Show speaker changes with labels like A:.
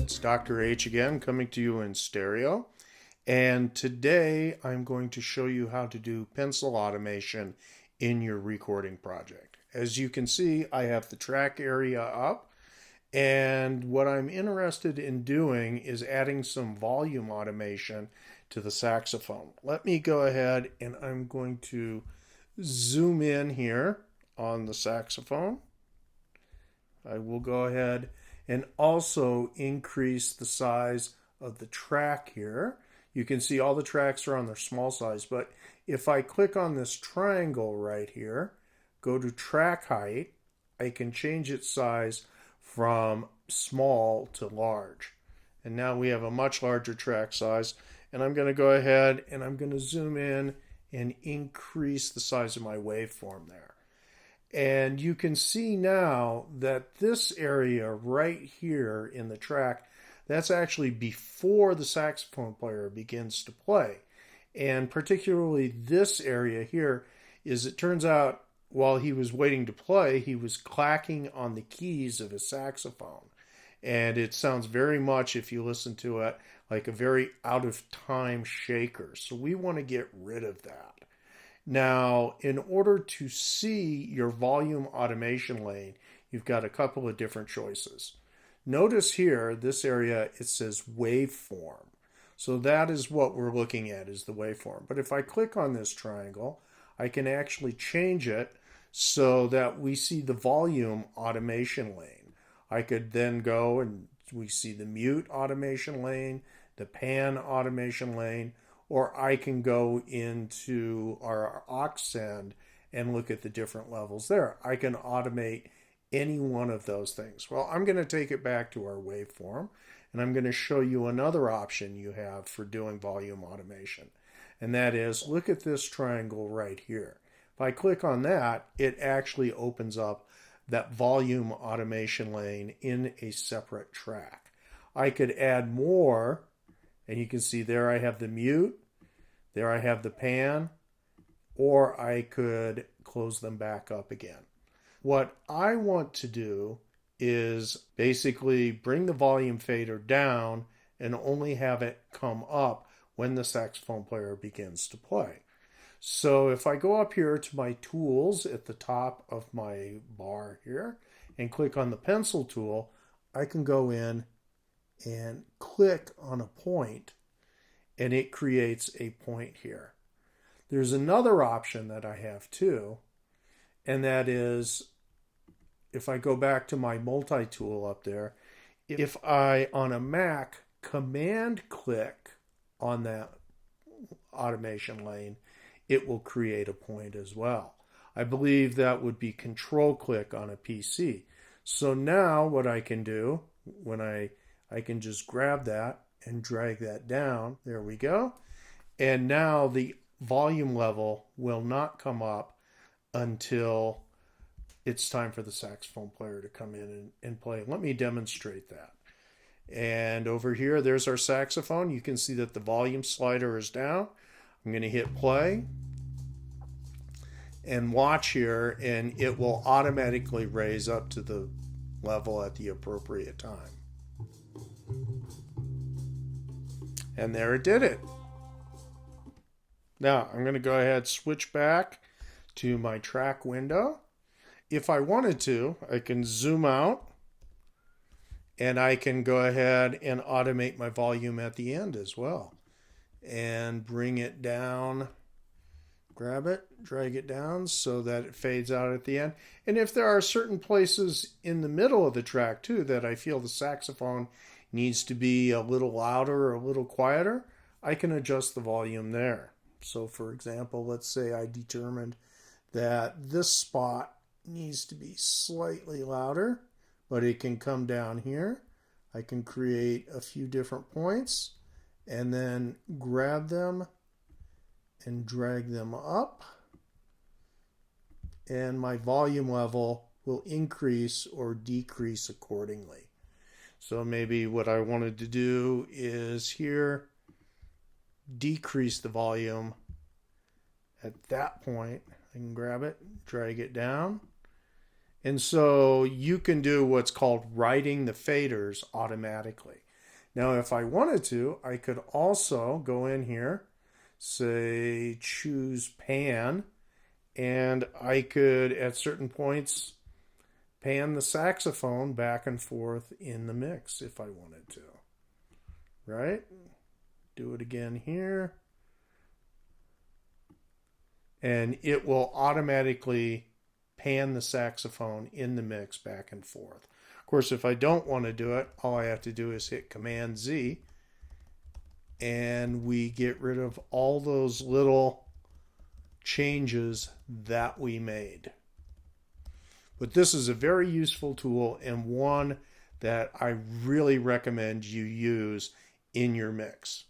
A: It's Dr. H again, coming to you in stereo. And today I'm going to show you how to do pencil automation in your recording project. As you can see, I have the track area up. And what I'm interested in doing is adding some volume automation to the saxophone. Let me go ahead and I'm going to zoom in here on the saxophone. I will go ahead and also increase the size of the track here. You can see all the tracks are on their small size, but if I click on this triangle right here, go to track height, I can change its size from small to large. And now we have a much larger track size. And I'm going to go ahead and I'm going to zoom in and increase the size of my waveform there. And you can see now that this area right here in the track, that's actually before the saxophone player begins to play. And particularly this area here is, it turns out, while he was waiting to play, he was clacking on the keys of his saxophone. And it sounds very much, if you listen to it, like a very out of time shaker. So we want to get rid of that. Now, in order to see your volume automation lane, you've got a couple of different choices. Notice here, this area, it says waveform. So that is what we're looking at, is the waveform. But if I click on this triangle, I can actually change it so that we see the volume automation lane. I could then go and we see the mute automation lane, the pan automation lane, or I can go into our aux send and look at the different levels there. I can automate any one of those things. Well, I'm going to take it back to our waveform, and I'm going to show you another option you have for doing volume automation. And that is, look at this triangle right here. If I click on that, it actually opens up that volume automation lane in a separate track. I could add more, and you can see there I have the mute, there I have the pan, or I could close them back up again. What I want to do is basically bring the volume fader down and only have it come up when the saxophone player begins to play. So if I go up here to my tools at the top of my bar here and click on the pencil tool, I can go in and click on a point, and it creates a point here. There's another option that I have too, and that is, if I go back to my multi-tool up there, if I, on a Mac, command click on that automation lane, it will create a point as well. I believe that would be control click on a PC. So now what I can do, when I can just grab that and drag that down, there we go. And now the volume level will not come up until it's time for the saxophone player to come in and play. Let me demonstrate that. And over here, there's our saxophone. You can see that the volume slider is down. I'm going to hit play and watch here, and it will automatically raise up to the level at the appropriate time. And there it did it. Now, I'm going to go ahead and switch back to my track window. If I wanted to, I can zoom out, and I can go ahead and automate my volume at the end as well. And bring it down, grab it, drag it down so that it fades out at the end. And if there are certain places in the middle of the track too that I feel the saxophone needs to be a little louder or a little quieter, I can adjust the volume there. So for example, let's say I determined that this spot needs to be slightly louder, but it can come down here. I can create a few different points and then grab them and drag them up, and my volume level will increase or decrease accordingly. So maybe what I wanted to do is here decrease the volume at that point. I can grab it, drag it down, And so you can do what's called writing the faders automatically. Now, if I wanted to, I could also go in here, say choose pan, and I could at certain points pan the saxophone back and forth in the mix if I wanted to. Right? Do it again here. And it will automatically pan the saxophone in the mix back and forth. Of course, if I don't want to do it, all I have to do is hit Command Z, and we get rid of all those little changes that we made. But this is a very useful tool and one that I really recommend you use in your mix.